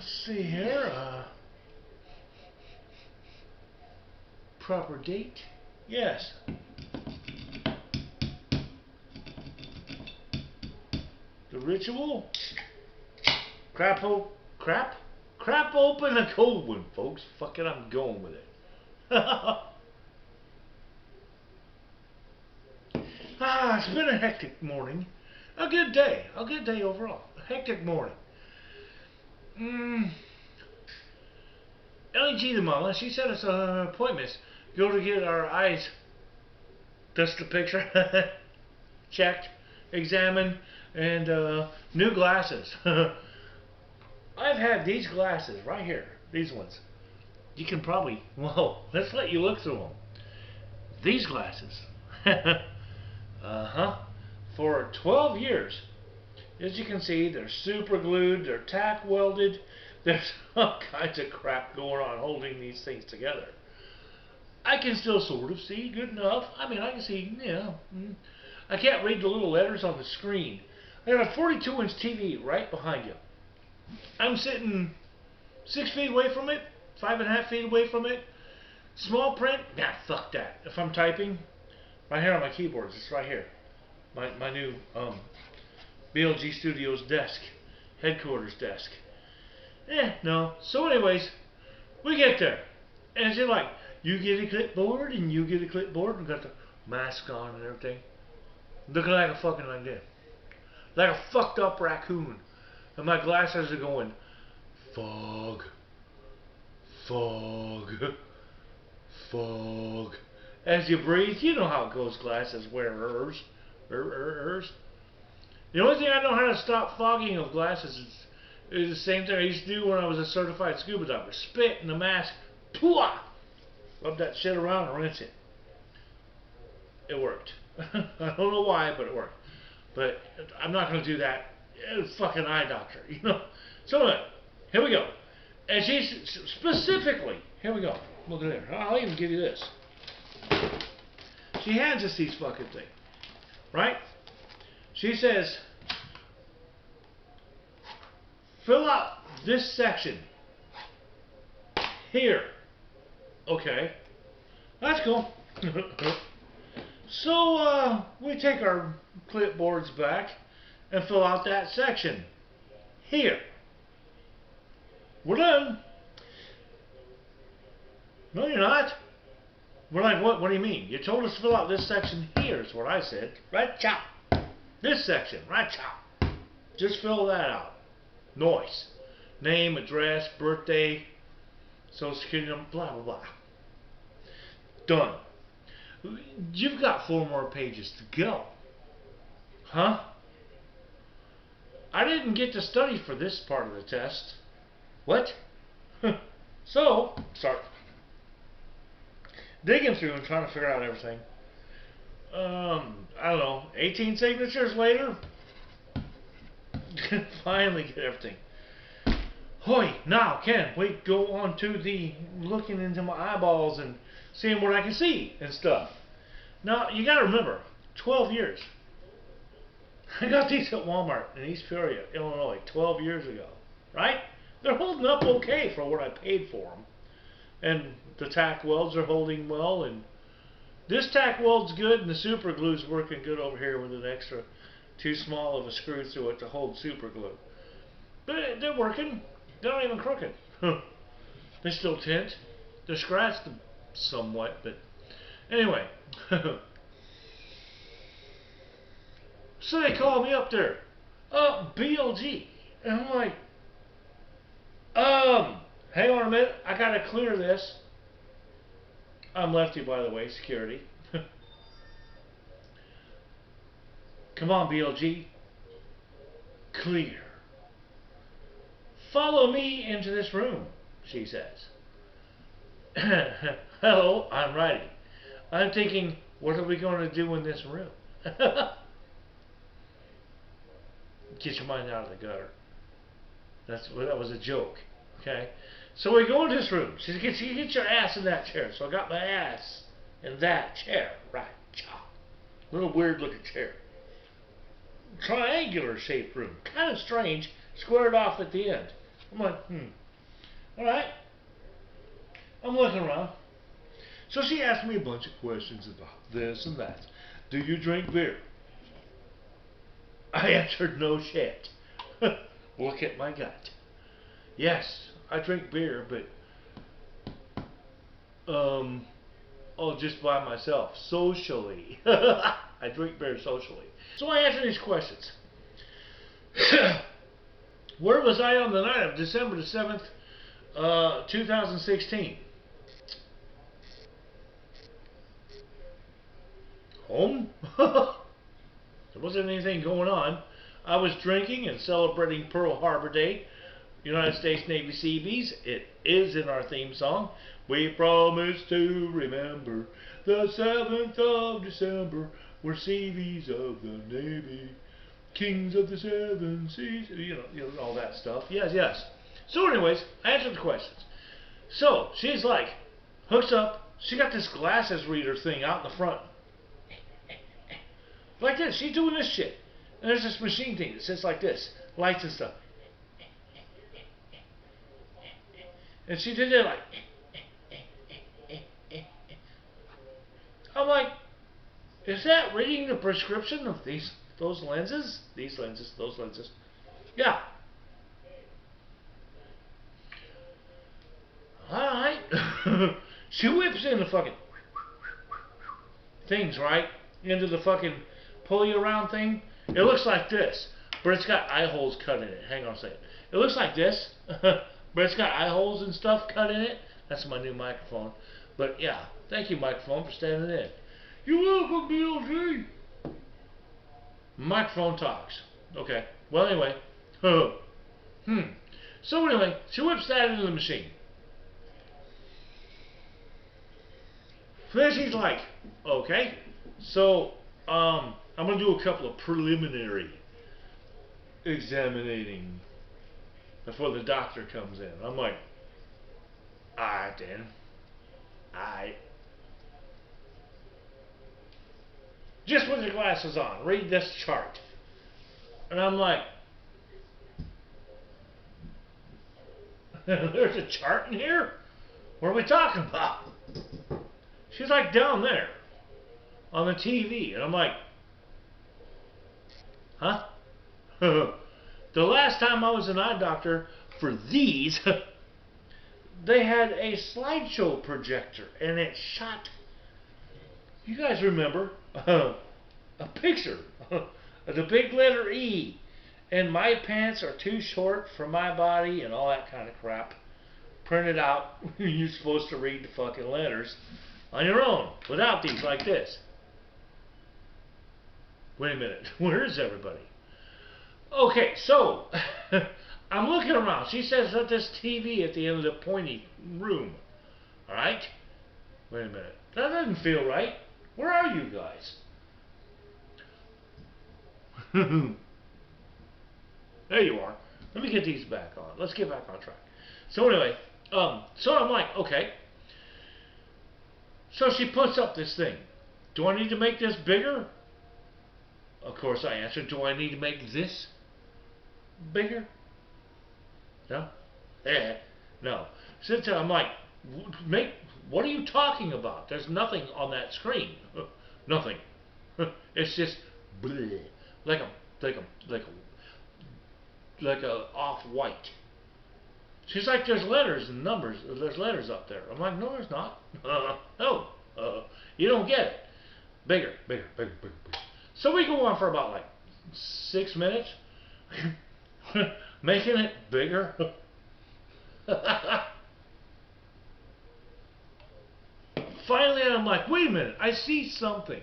Let's see here. Proper date. Yes. The ritual. Crap open a cold one, folks. Fuck it, I'm going with it. It's been a hectic morning. A good day overall. A hectic morning. LG the mama, she set us appointments. Go to get our eyes. That's the picture. Checked, examined, and new glasses. I've had these glasses right here. These ones. You can probably, whoa, let's let you look through them. These glasses. For 12 years. As you can see, they're super glued, they're tack welded. There's all kinds of crap going on holding these things together. I can still sort of see good enough. I mean, I can see, I can't read the little letters on the screen. I got a 42-inch TV right behind you. I'm sitting 6 feet away from it, 5.5 feet away from it. Small print, nah, fuck that. If I'm typing, right here on my keyboards, it's right here. My new BLG Studios desk, headquarters desk. No. So anyways, we get there. And it's just like, you get a clipboard and you get a clipboard and got the mask on and everything. Looking like a fucking idea. Like a fucked up raccoon. And my glasses are going, fog, fog, fog. As you breathe, you know how it goes, glasses wearers. The only thing I know how to stop fogging of glasses is the same thing I used to do when I was a certified scuba diver. Spit in the mask, pooah! Rub that shit around and rinse it. It worked. I don't know why, but it worked. But I'm not going to do that. Fucking eye doctor, you know. So here we go. And she's specifically, here we go. Look at there. I'll even give you this. She hands us these fucking things. Right? She says, fill out this section here. Okay. That's cool. So, we take our clipboards back and fill out that section here. We're done. No, you're not. We're like, what do you mean? You told us to fill out this section here, is what I said. Right, chop. This section, right, chop. Just fill that out. Noise. Name, address, birthday, social security number, blah, blah, blah. Done. You've got 4 more pages to go. Huh? I didn't get to study for this part of the test. What? So, start digging through and trying to figure out everything. I don't know, 18 signatures later, finally get everything. Hoy, now, Ken, we go on to the looking into my eyeballs and seeing what I can see and stuff. Now, you gotta remember, 12 years. I got these at Walmart in East Peoria, Illinois, 12 years ago, right? They're holding up okay for what I paid for them. And the tack welds are holding well, and this tack weld's good, and the super glue's working good over here with an extra too small of a screw through it to hold super glue. But they're working. They're not even crooked. They still tint. They're scratched somewhat, but anyway. So they call me up there. BLG. And I'm like, hang on a minute. I gotta clear this. I'm lefty, by the way, security. Come on, BLG. Clear. Follow me into this room, she says. Hello, I'm ready. I'm thinking, what are we going to do in this room? Get your mind out of the gutter. That was a joke. Okay? So we go into this room. She says, you get your ass in that chair. So I got my ass in that chair. Right. Little weird looking chair. Triangular shaped room. Kind of strange. Squared off at the end. I'm like, alright. I'm looking around. So she asked me a bunch of questions about this and that. Do you drink beer? I answered no shit. Look at my gut. Yes, I drink beer, but just by myself, socially. I drink beer socially. So I answered these questions. Where was I on the night of December the 7th, 2016? Home? There wasn't anything going on. I was drinking and celebrating Pearl Harbor Day, United States Navy Seabees. It is in our theme song. We promise to remember the 7th of December. We're Seabees of the Navy, kings of the 7 seas. You know, all that stuff. Yes, yes. So anyways, I answered the questions. So she's like, hooks up. She got this glasses reader thing out in the front. Like this. She's doing this shit. And there's this machine thing that sits like this. Lights and stuff. And she did it like. I'm like, is that reading the prescription of those lenses? These lenses, those lenses. Yeah. Alright. She whips in the fucking things, right? Into the fucking pulley around thing. It looks like this, but it's got eye holes cut in it. Hang on a second. It looks like this, but it's got eye holes and stuff cut in it. That's my new microphone. But yeah, thank you, microphone, for standing in. You're welcome, BLG. Microphone talks. Okay. Well, anyway. So anyway, she whips that into the machine. Then she's like, okay, so I'm gonna do a couple of preliminary examining before the doctor comes in. I'm like, alright then. Alright. Just with your glasses on, read this chart. And I'm like, there's a chart in here? What are we talking about? She's like down there on the TV. And I'm like, huh? The last time I was an eye doctor for these, they had a slideshow projector and it shot, you guys remember, a picture of the big letter E, and my pants are too short for my body and all that kind of crap. Printed out. You're supposed to read the fucking letters on your own without these like this. Wait a minute. Where is everybody? Okay, so I'm looking around. She says that this TV at the end of the pointy room. Alright? Wait a minute. That doesn't feel right. Where are you guys? There you are. Let me get these back on. Let's get back on track. So anyway, so I'm like, okay. So she puts up this thing. Do I need to make this bigger? Of course I answered, do I need to make this bigger? No? Yeah. No. So I'm like, what are you talking about? There's nothing on that screen. Nothing. It's just bleh, like a off-white. She's like, there's letters and numbers. There's letters up there. I'm like, no, there's not. No. You don't get it. Bigger, bigger, bigger, bigger, bigger. So we go on for about like 6 minutes. Making it bigger. Finally, I'm like, wait a minute. I see something.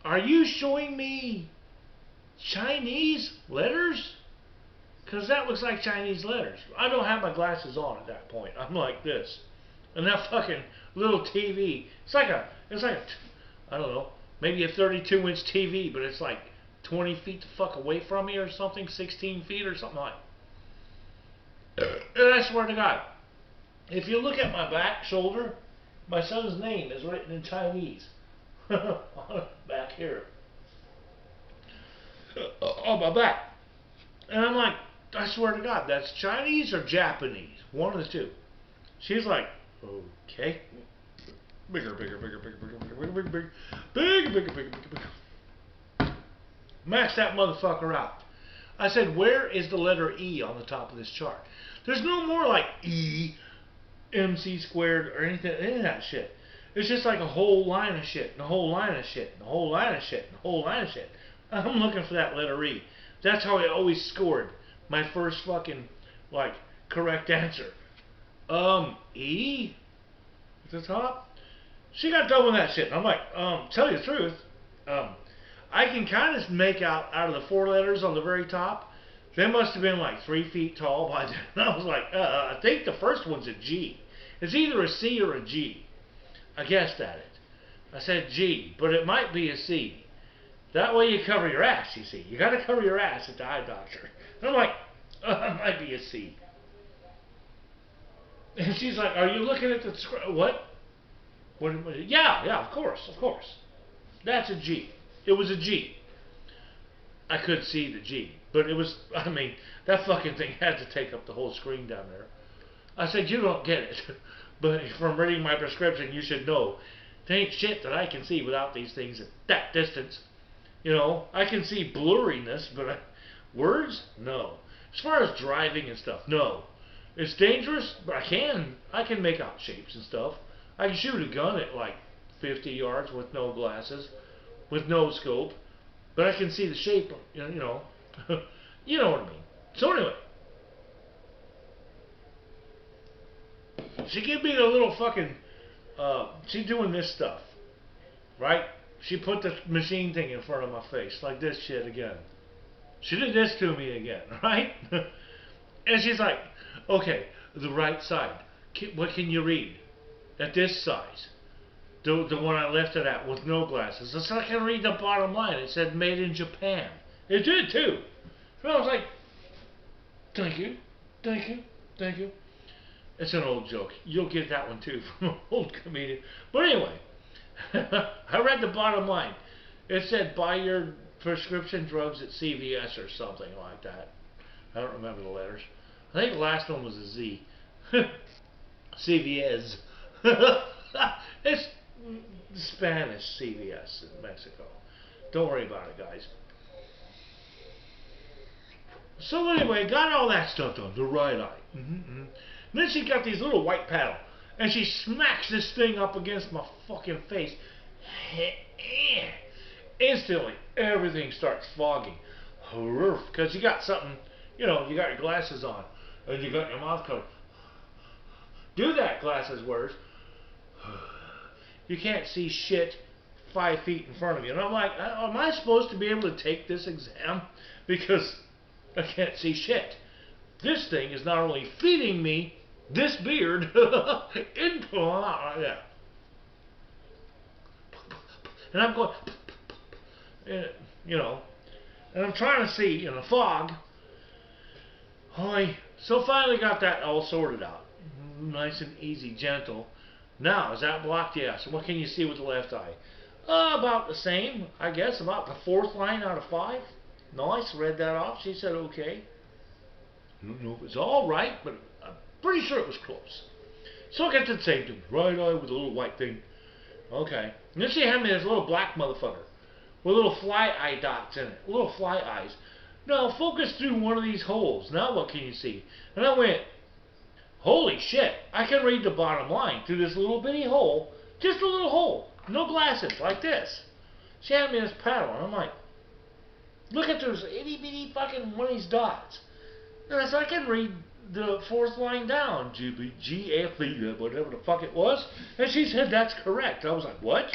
Are you showing me Chinese letters? Because that looks like Chinese letters. I don't have my glasses on at that point. I'm like this. And that fucking little TV, it's like a, I don't know, maybe a 32-inch TV, but it's like 20 feet the fuck away from me or something, 16 feet or something like that. And I swear to God, if you look at my back shoulder, my son's name is written in Chinese. Back here. On my back. And I'm like, I swear to God, that's Chinese or Japanese. One of the two. She's like, okay. Bigger, bigger, bigger, bigger, bigger, bigger, bigger, bigger, bigger, bigger, bigger, bigger, bigger. Max that motherfucker out. I said, where is the letter E on the top of this chart? There's no more like E, MC squared, or anything, any of that shit. It's just like a whole line of shit, and a whole line of shit, and a whole line of shit, and a whole line of shit. I'm looking for that letter E. That's how I always scored my first fucking, like, correct answer. E? At the top? She got done with that shit. And I'm like, tell you the truth, I can kind of make out of the 4 letters on the very top, they must have been like 3 feet tall by then. And I was like, I think the first one's a G. It's either a C or a G. I guessed at it. I said G, but it might be a C. That way you cover your ass, you see. You got to cover your ass at the eye doctor. And I'm like, it might be a C. And she's like, are you looking at the what? What? Yeah, of course. That's a G. It was a G. I could see the G, but it was, I mean, that fucking thing had to take up the whole screen down there. I said, you don't get it, but from reading my prescription, you should know. There ain't shit that I can see without these things at that distance. You know, I can see blurriness, but words? No. As far as driving and stuff, no. It's dangerous, but I can make out shapes and stuff. I can shoot a gun at like 50 yards with no glasses, with no scope, but I can see the shape, you know, you know what I mean. So anyway, she gave me the little fucking, she's doing this stuff, right? She put the machine thing in front of my face, like this shit again. She did this to me again, right? And she's like, okay, the right side, what can you read? At this size. The one I left it at with no glasses. So I can read the bottom line. It said made in Japan. It did too. So I was like, thank you. It's an old joke. You'll get that one too from an old comedian. But anyway, I read the bottom line. It said buy your prescription drugs at CVS or something like that. I don't remember the letters. I think the last one was a Z. CVS. It's Spanish CVS in Mexico. Don't worry about it, guys. So anyway, got all that stuff done. The right eye. And then she got these little white paddle. And she smacks this thing up against my fucking face. Instantly, everything starts fogging. Because you got something, you know, you got your glasses on. And you got your mouth covered. Do that, glasses wearers. You can't see shit 5 feet in front of you. And I'm like, am I supposed to be able to take this exam? Because I can't see shit. This thing is not only feeding me this beard into yeah. And I'm going, you know, and I'm trying to see in the fog. So finally got that all sorted out. Nice and easy, gentle. Now, is that blocked? Yes. What can you see with the left eye? About the same, I guess. About the 4th line out of 5. Nice. Read that off. She said okay. I don't know if it's all right, but I'm pretty sure it was close. So I got to the same thing. Right eye with a little white thing. Okay. And then she had me this little black motherfucker with little fly eye dots in it. Little fly eyes. Now, focus through one of these holes. Now what can you see? And I went, holy shit, I can read the bottom line through this little bitty hole. Just a little hole. No glasses, like this. She had me this paddle, and I'm like, look at those itty bitty fucking one of these dots. And so I can read the 4th line down. G-F-E, whatever the fuck it was. And she said, that's correct. I was like, what?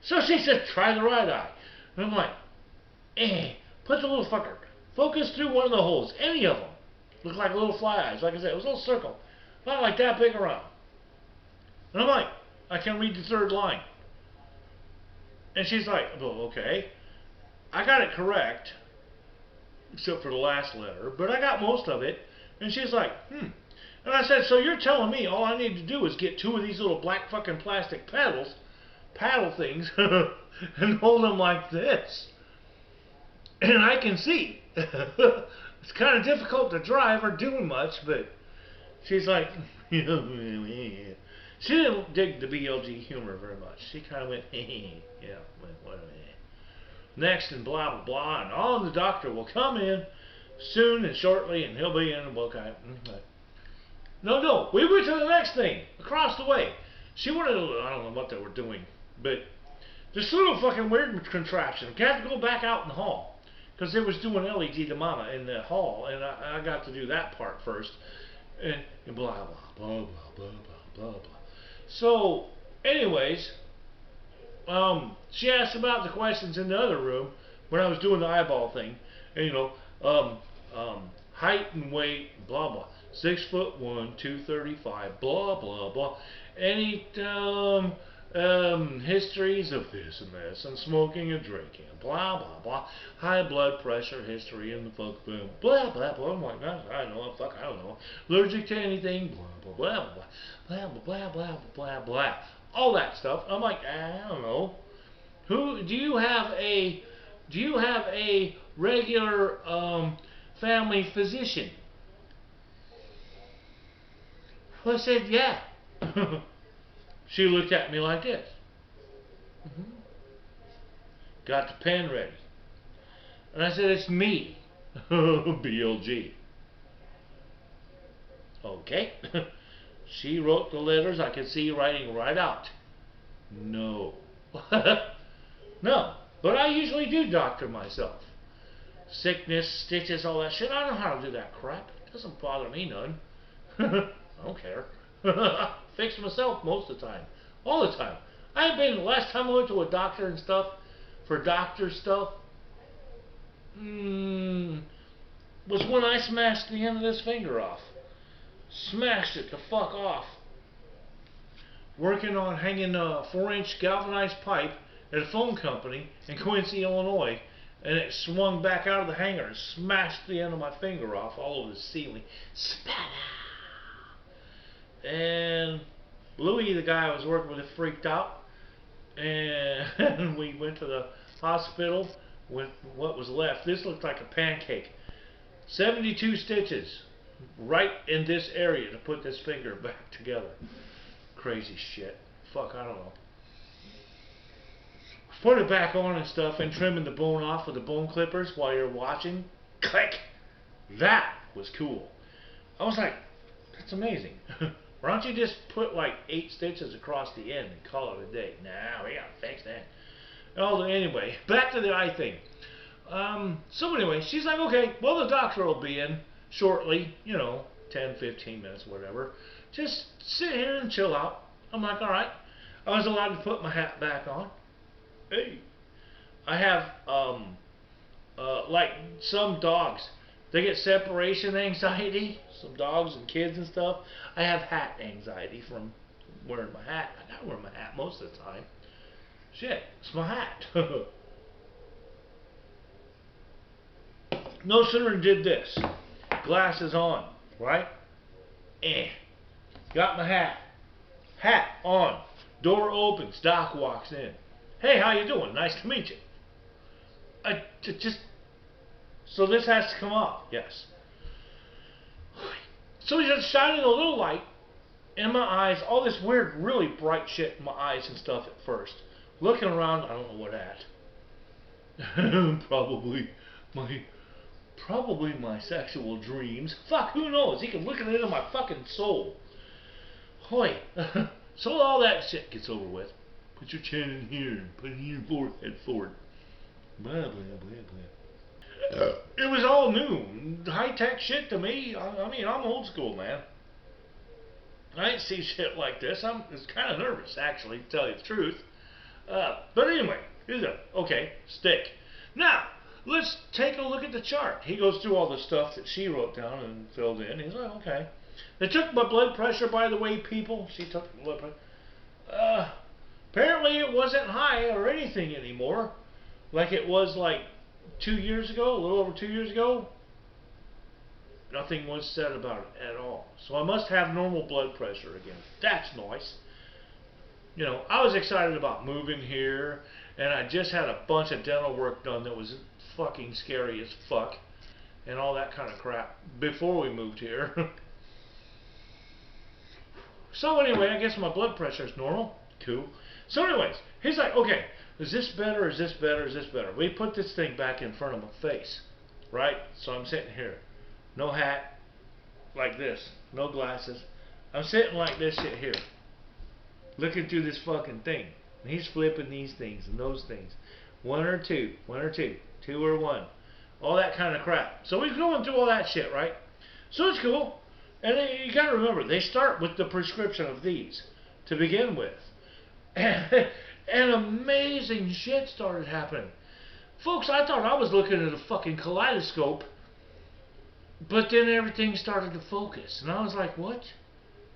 So she said, try the right eye. And I'm like, put the little fucker. Focus through one of the holes. Any of them. Look like little fly eyes. Like I said, it was a little circle. Not like that big around. And I'm like, I can read the 3rd line. And she's like, well, okay. I got it correct. Except for the last letter. But I got most of it. And she's like, And I said, so you're telling me all I need to do is get 2 of these little black fucking plastic paddle things, and hold them like this. And I can see. it's kind of difficult to drive or do much, but she's like, she didn't dig the BLG humor very much. She kind of went, yeah, whatever. Next and blah, blah, blah, and the doctor will come in soon and shortly, and he'll be in, and no, we went to the next thing, across the way. She wanted to, I don't know what they were doing, but this little fucking weird contraption. I had to go back out in the hall, because they was doing LED to Mama in the hall, and I got to do that part first, and blah, blah, blah, blah, blah, blah, blah, blah. So, anyways, she asked about the questions in the other room when I was doing the eyeball thing, and height and weight, blah blah, 6'1", 235, blah blah blah. Any histories of this and this, and smoking and drinking, blah blah blah. High blood pressure history and the fuck, blah blah blah. I'm like, I don't know, fuck, I don't know. Allergic to anything, blah blah blah blah blah blah blah blah blah. All that stuff. I'm like, I don't know. Do you have a regular family physician? Well, I said, yeah. She looked at me like this. Got the pen ready. And I said, it's me. BLG. Okay. She wrote the letters. I could see writing right out. No. No. But I usually do doctor myself. Sickness, stitches, all that shit. I know how to do that crap. It doesn't bother me none. I don't care. Fix myself most of the time. All the time. I ain't been, the last time I went to a doctor and stuff, for doctor stuff, was when I smashed the end of this finger off. Smashed it the fuck off. Working on hanging a 4-inch galvanized pipe at a phone company in Quincy, Illinois, and it swung back out of the hanger and smashed the end of my finger off all over the ceiling. Spatter! And Louis, the guy I was working with, freaked out, and we went to the hospital with what was left. This looked like a pancake. 72 stitches right in this area to put this finger back together. Crazy shit. Fuck, I don't know. Put it back on and stuff, and trimming the bone off with the bone clippers while you're watching. Click! That was cool. I was like, that's amazing. Why don't you just put like 8 stitches across the end and call it a day? Nah, we gotta fix that. Oh, anyway, back to the eye thing. So anyway, she's like, okay, well, the doctor will be in shortly, 10, 15 minutes, whatever. Just sit here and chill out. I'm like, all right. I was allowed to put my hat back on. Hey, I have, like some dogs, they get separation anxiety, some dogs and kids and stuff. I have hat anxiety from wearing my hat. I gotta wear my hat most of the time. Shit, it's my hat. No sooner did this. Glasses on, right? Got my hat. Hat on. Door opens. Doc walks in. Hey, how you doing? Nice to meet you. So this has to come off. Yes. So he's just shining a little light in my eyes. All this weird, really bright shit in my eyes and stuff at first. Looking around, I don't know what at. Probably my sexual dreams. Fuck, who knows? He can look into my fucking soul. Hoy. So all that shit gets over with. Put your chin in here and put it in your forehead forward. Blah, blah, blah, blah. It was all new. High-tech shit to me. I mean, I'm old school, man. I ain't see shit like this. I was kind of nervous, actually, to tell you the truth. But anyway, okay, stick. Now, let's take a look at the chart. He goes through all the stuff that she wrote down and filled in. He's like, okay. They took my blood pressure, by the way, people. She took my blood pressure. Apparently it wasn't high or anything anymore. Like it was like 2 years ago, a little over 2 years ago. Nothing was said about it at all. So I must have normal blood pressure again. That's nice. I was excited about moving here, and I just had a bunch of dental work done that was fucking scary as fuck. and all that kind of crap before we moved here. So anyway, I guess my blood pressure is normal. Cool. So anyways, he's like, okay, is this better? Is this better? Is this better? We put this thing back in front of my face, right? So I'm sitting here, no hat, like this, no glasses. I'm sitting like this shit here, looking through this fucking thing. And he's flipping these things and those things. One or two, two or one. All that kind of crap. So we're going through all that shit, right? So it's cool. And you got to remember, they start with the prescription of these to begin with. And amazing shit started happening. Folks, I thought I was looking at a fucking kaleidoscope, but then everything started to focus. And I was like, what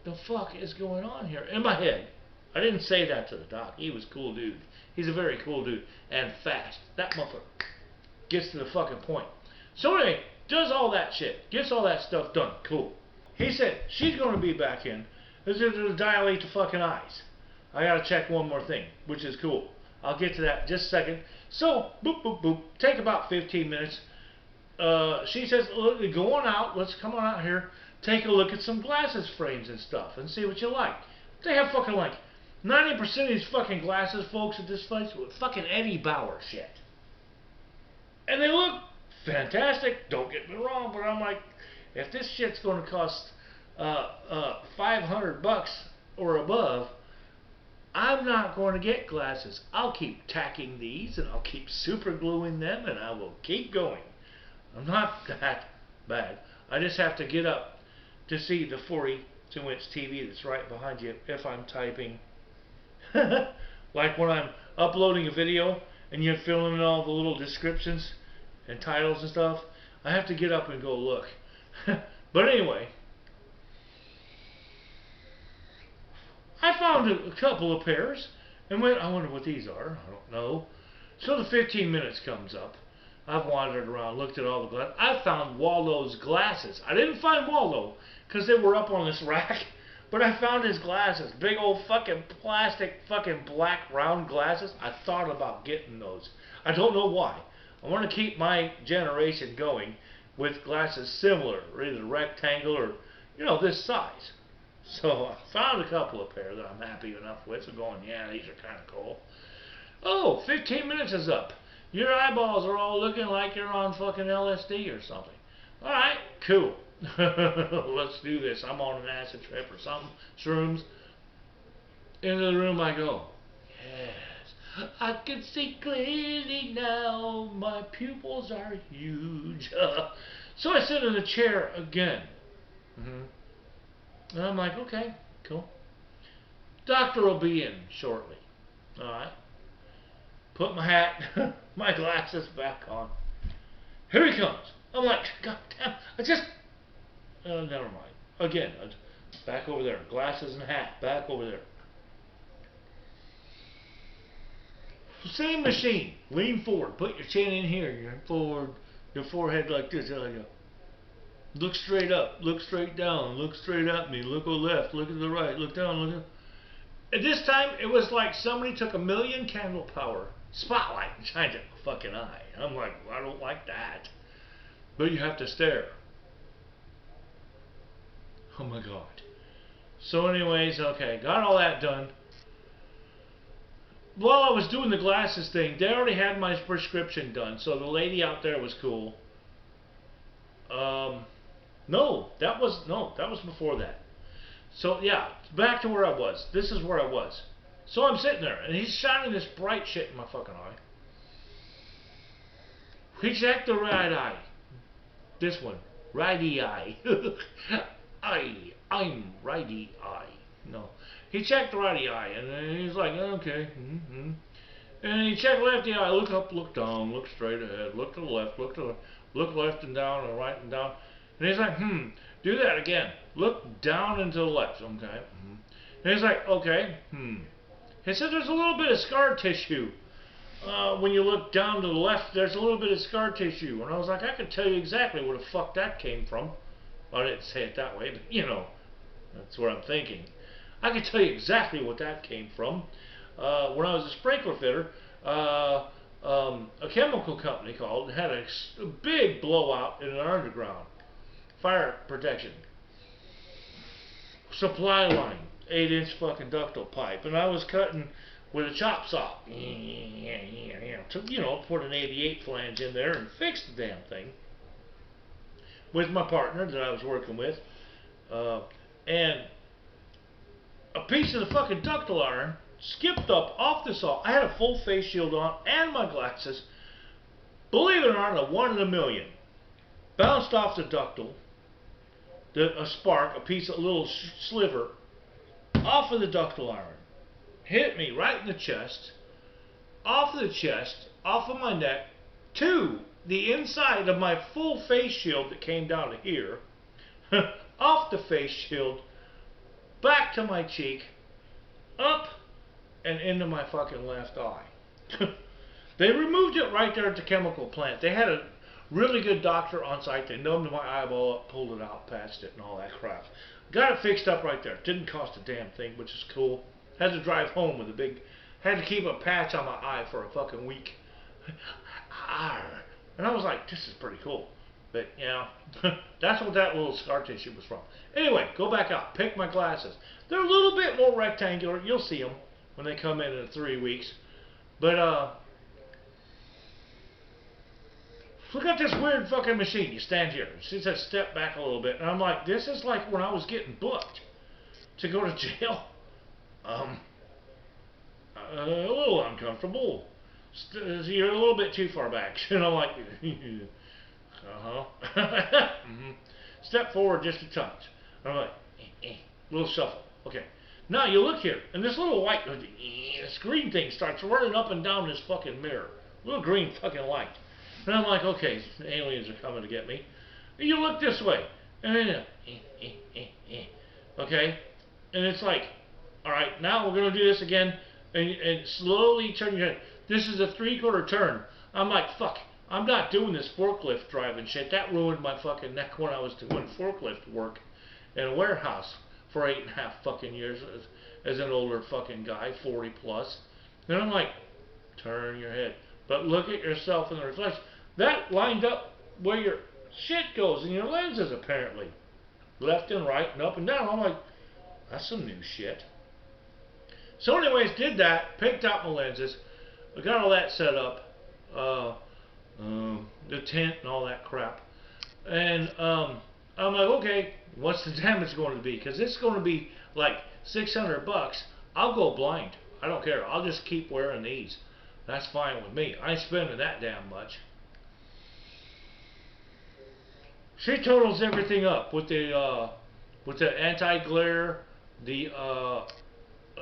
the fuck is going on here? In my head. I didn't say that to the doc. He was a cool dude. He's a very cool dude. And fast. That motherfucker gets to the fucking point. So anyway, does all that shit. Gets all that stuff done. Cool. He said, she's going to be back in. This is to dilate the fucking eyes. I got to check one more thing, which is cool. I'll get to that in just a second. So, boop, boop, boop. Take about 15 minutes. She says, look, go on out. Let's come on out here. Take a look at some glasses frames and stuff and see what you like. They have fucking like 90% of these fucking glasses, folks, at this place with fucking Eddie Bauer shit. And they look fantastic. Don't get me wrong, but I'm like, if this shit's going to cost $500 or above, I'm not going to get glasses. I'll keep tacking these and I'll keep super gluing them and I will keep going. I'm not that bad. I just have to get up to see the 42-inch TV that's right behind you if I'm typing. Like when I'm uploading a video and you're filling in all the little descriptions and titles and stuff, I have to get up and go look. But anyway, I found a couple of pairs and went, I wonder what these are. I don't know. So the 15 minutes comes up. I've wandered around, looked at all the glasses. I found Waldo's glasses. I didn't find Waldo because they were up on this rack, but I found his glasses. Big old fucking plastic fucking black round glasses. I thought about getting those. I don't know why. I want to keep my generation going with glasses similar, or either rectangle or, you know, this size. So I found a couple of pairs that I'm happy enough with. So going, yeah, these are kind of cool. Oh, 15 minutes is up. Your eyeballs are all looking like you're on fucking LSD or something. Alright, cool. Let's do this. I'm on an acid trip or something. Shrooms. Into the room I go. Yes. I can see clearly now. My pupils are huge. So I sit in a chair again. And I'm like, okay, cool. Doctor will be in shortly. Alright. Put my hat, my glasses back on. Here he comes. I'm like, God damn, never mind. Again, back over there. Glasses and hat, back over there. Same machine. Lean forward. Put your chin in here. Your forward. Your forehead like this. Look straight up. Look straight down. Look straight at me. Look to the left. Look to the right. Look down. Look down. At this time, it was like somebody took a million candle power spotlight and shined it in my fucking eye. I'm like, well, I don't like that. But you have to stare. Oh my God. So anyways, okay, got all that done. While I was doing the glasses thing, they already had my prescription done, so the lady out there was cool. No, that was before that. So yeah, back to where I was. This is where I was. So I'm sitting there, and he's shining this bright shit in my fucking eye. He checked the right eye. This one. Righty eye. I'm righty eye. No. He checked the righty eye, and then he's like, okay. And he checked lefty eye. Look up, look down, look straight ahead, look to the left, look to the look left and down, and right and down. And he's like, do that again. Look down and to the left. Okay. And he's like, okay. He said there's a little bit of scar tissue. When you look down to the left, there's a little bit of scar tissue. And I was like, I could tell you exactly where the fuck that came from. Well, I didn't say it that way, but you know, that's what I'm thinking. I could tell you exactly what that came from. When I was a sprinkler fitter, a chemical company called and had a big blowout in our underground fire protection supply line, 8-inch fucking ductile pipe, and I was cutting with a chop saw, to, put an 88 flange in there and fix the damn thing with my partner that I was working with, and a piece of the fucking ductile iron skipped up off the saw. I had a full face shield on and my glasses. Believe it or not, a 1 in a million. Bounced off the ductile, a spark, a piece of little sliver, off of the ductile iron. Hit me right in the chest, off of the chest, off of my neck, to the inside of my full face shield that came down to here, off the face shield, back to my cheek, up and into my fucking left eye. They removed it right there at the chemical plant. They had a really good doctor on site. They numbed my eyeball up, pulled it out, patched it, and all that crap. Got it fixed up right there. Didn't cost a damn thing, which is cool. Had to drive home with had to keep a patch on my eye for a fucking week. And I was like, this is pretty cool. But, that's what that little scar tissue was from. Anyway, go back out. Pick my glasses. They're a little bit more rectangular. You'll see them when they come in 3 weeks. But, look at this weird fucking machine. You stand here. She said step back a little bit. And I'm like, this is like when I was getting booked to go to jail. A little uncomfortable. You're a little bit too far back. And I'm like, step forward just a touch. I'm like, little shuffle. Okay. Now you look here, and this little white, this green thing starts running up and down this fucking mirror. Little green fucking light. And I'm like, okay, aliens are coming to get me. And you look this way, and then, okay? And it's like, all right, now we're going to do this again, and slowly turn your head. This is a 3/4 turn. I'm like, fuck, I'm not doing this forklift driving shit. That ruined my fucking neck when I was doing forklift work in a warehouse for 8.5 fucking years as an older fucking guy, 40 plus. And I'm like, turn your head. But look at yourself in the reflection. That lined up where your shit goes in your lenses, apparently. Left and right and up and down. I'm like, that's some new shit. So anyways, did that, picked out my lenses, I got all that set up, the tent and all that crap. And I'm like, okay, what's the damage going to be? Because it's going to be like $600. I'll go blind. I don't care. I'll just keep wearing these. That's fine with me. I ain't spending that damn much. She totals everything up with the anti-glare, the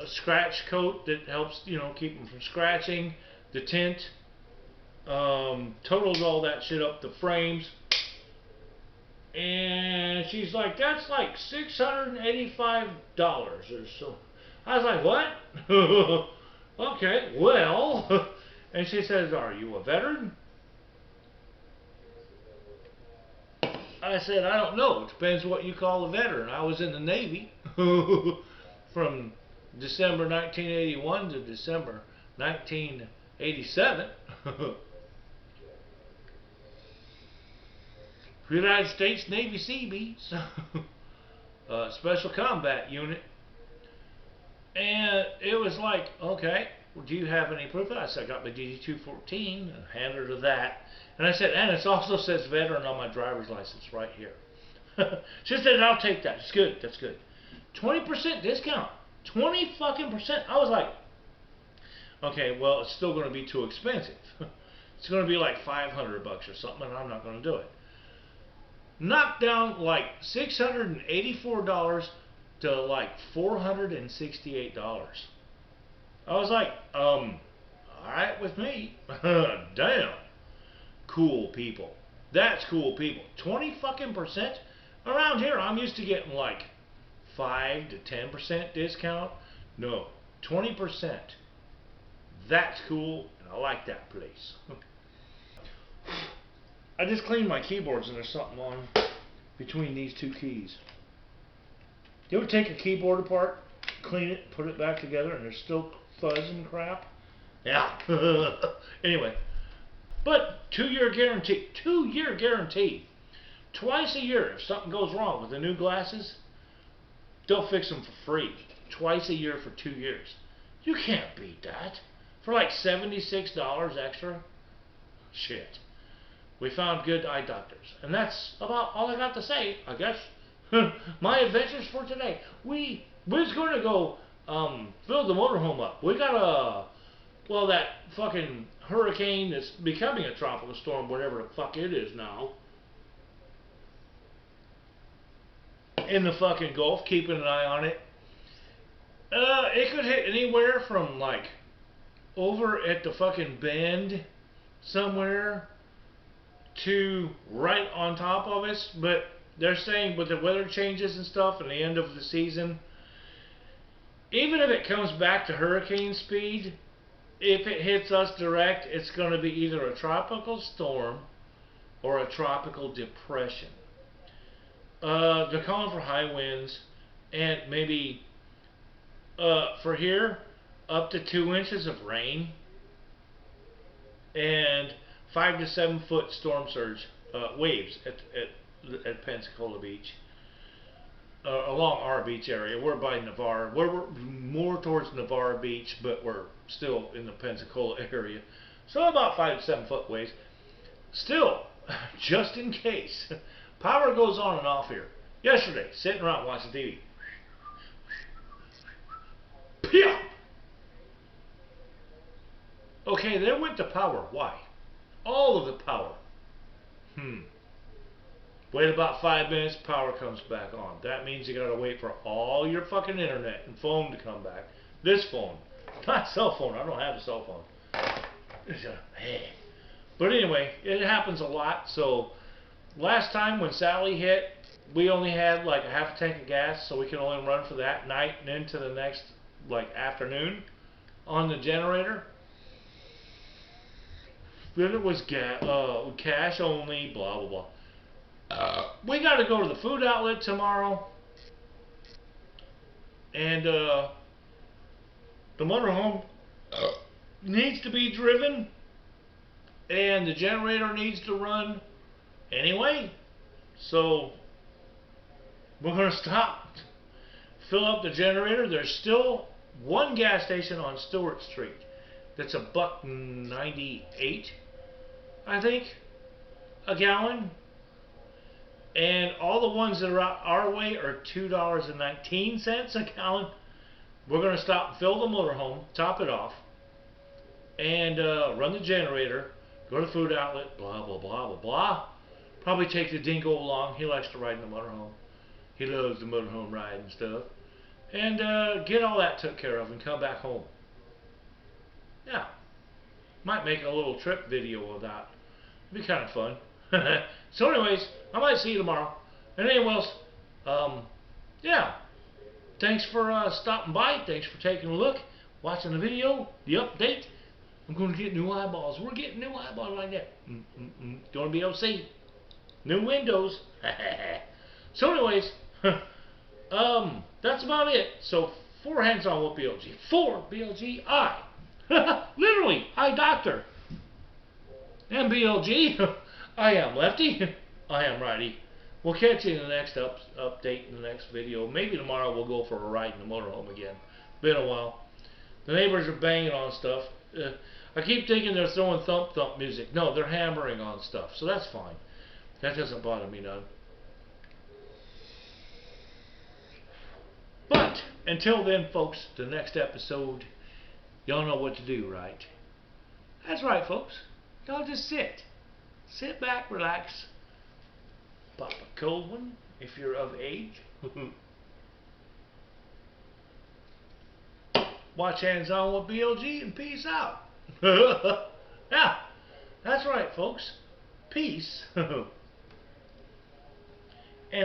scratch coat that helps, keep them from scratching, the tint, totals all that shit up, the frames. And she's like, that's like $685 or so. I was like, what? Okay, well. And she says, are you a veteran? I said, I don't know. It depends what you call a veteran. I was in the Navy from December 1981 to December 1987. United States Navy Seabees. Special Combat Unit. And it was like, okay, well, do you have any proof? I said, I got my DD-214 and handed her that. And I said, and it also says veteran on my driver's license right here. She said, I'll take that. It's good. That's good. 20% discount. 20 fucking percent. I was like, okay, well, it's still going to be too expensive. It's going to be like $500 or something, and I'm not going to do it. Knocked down like $684 to like $468. I was like, alright with me. Damn. Cool people. That's cool people. 20 fucking percent? Around here, I'm used to getting like 5 to 10% discount. No, 20%. That's cool, and I like that place. I just cleaned my keyboards and there's something on between these two keys. You ever take a keyboard apart, clean it, put it back together, and there's still fuzz and crap? Yeah. Anyway, but 2-year guarantee. 2-year guarantee. Twice a year, if something goes wrong with the new glasses, they'll fix them for free. Twice a year for 2 years. You can't beat that. For like $76 extra. Shit. We found good eye doctors. And that's about all I got to say, I guess. My adventures for today. We're going to go fill the motorhome up. We got that fucking hurricane that's becoming a tropical storm, whatever the fuck it is now, in the fucking Gulf, keeping an eye on it. It could hit anywhere from like over at the fucking bend somewhere to right on top of us, but they're saying with the weather changes and stuff and the end of the season, even if it comes back to hurricane speed, if it hits us direct, it's going to be either a tropical storm or a tropical depression. They're calling for high winds and maybe for here up to 2 inches of rain and 5 to 7 foot storm surge waves at Pensacola Beach, along our beach area. We're by Navarre. We're more towards Navarre Beach, but we're still in the Pensacola area. So about 5 to 7 foot waves. Still, just in case, power goes on and off here. Yesterday, sitting around watching TV. Pia! Okay, there went the power. Why? All of the power. Wait about 5 minutes, power comes back on. That means you gotta wait for all your fucking internet and phone to come back. This phone. Not cell phone. I don't have a cell phone. But anyway, it happens a lot. So last time when Sally hit, we only had like a half a tank of gas, so we can only run for that night and into the next like afternoon on the generator. Then it was cash only, blah blah blah. We got to go to the food outlet tomorrow, and the motorhome needs to be driven, and the generator needs to run anyway. So we're going to stop, fill up the generator. There's still one gas station on Stewart Street that's $1.98, I think, a gallon. And all the ones that are out our way are $2.19 a gallon. We're going to stop and fill the motorhome, top it off, and run the generator, go to the food outlet, blah, blah, blah, blah, blah. Probably take the dingo along. He likes to ride in the motorhome. He loves the motorhome ride and stuff. And get all that took care of and come back home. Yeah. Might make a little trip video of that. It'd be kind of fun. So anyways, I might see you tomorrow. And anyways, yeah. Thanks for stopping by. Thanks for taking a look, watching the video, the update. I'm going to get new eyeballs. We're getting new eyeballs like that. Going to be able to see. New windows. So anyways, that's about it. So for Hands On with BLG. For BLG, literally, eye doctor. And BLG. I am Lefty. I am Righty. We'll catch you in the next update in the next video. Maybe tomorrow we'll go for a ride in the motorhome again. Been a while. The neighbors are banging on stuff. I keep thinking they're throwing thump thump music. No, they're hammering on stuff. So that's fine. That doesn't bother me none. But until then, folks, the next episode, y'all know what to do, right? That's right, folks. Y'all just sit. Sit back, relax, pop a cold one if you're of age. Watch Hands On with BLG and peace out. Yeah, that's right, folks. Peace. And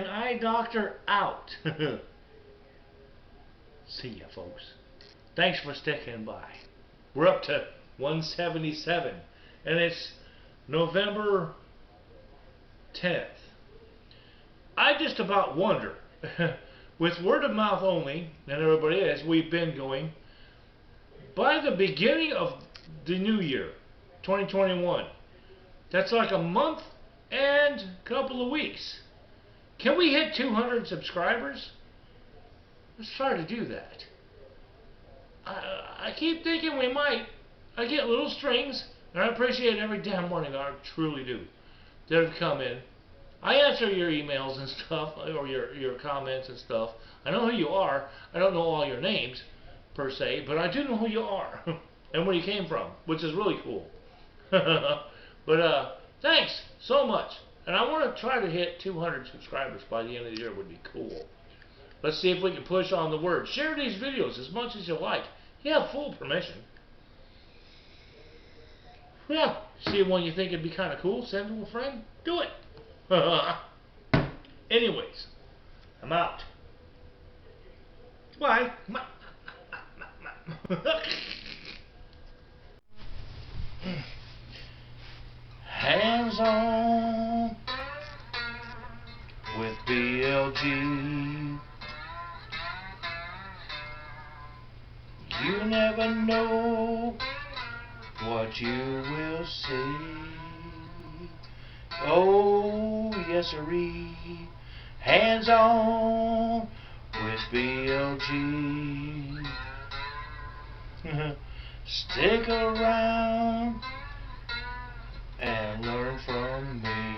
eye doctor out. See ya, folks. Thanks for sticking by. We're up to 177, and it's November 10th. I just about wonder, with word of mouth only, and everybody as we've been going, by the beginning of the new year, 2021. That's like a month and a couple of weeks. Can we hit 200 subscribers? Let's try to do that. I keep thinking we might. I get little strings, and I appreciate every damn one of you. I truly do. That have come in. I answer your emails and stuff, or your comments and stuff. I know who you are. I don't know all your names, per se, but I do know who you are and where you came from, which is really cool. But thanks so much. And I want to try to hit 200 subscribers by the end of the year. Would be cool. Let's see if we can push on the word. Share these videos as much as you like. You have full permission. Yeah, see one you think would be kind of cool, send to a friend, do it. Anyways, I'm out. Bye. Hands on with BLG. You never know what you will see. Oh, yes sirree. Hands on with BLG. Stick around and learn from me.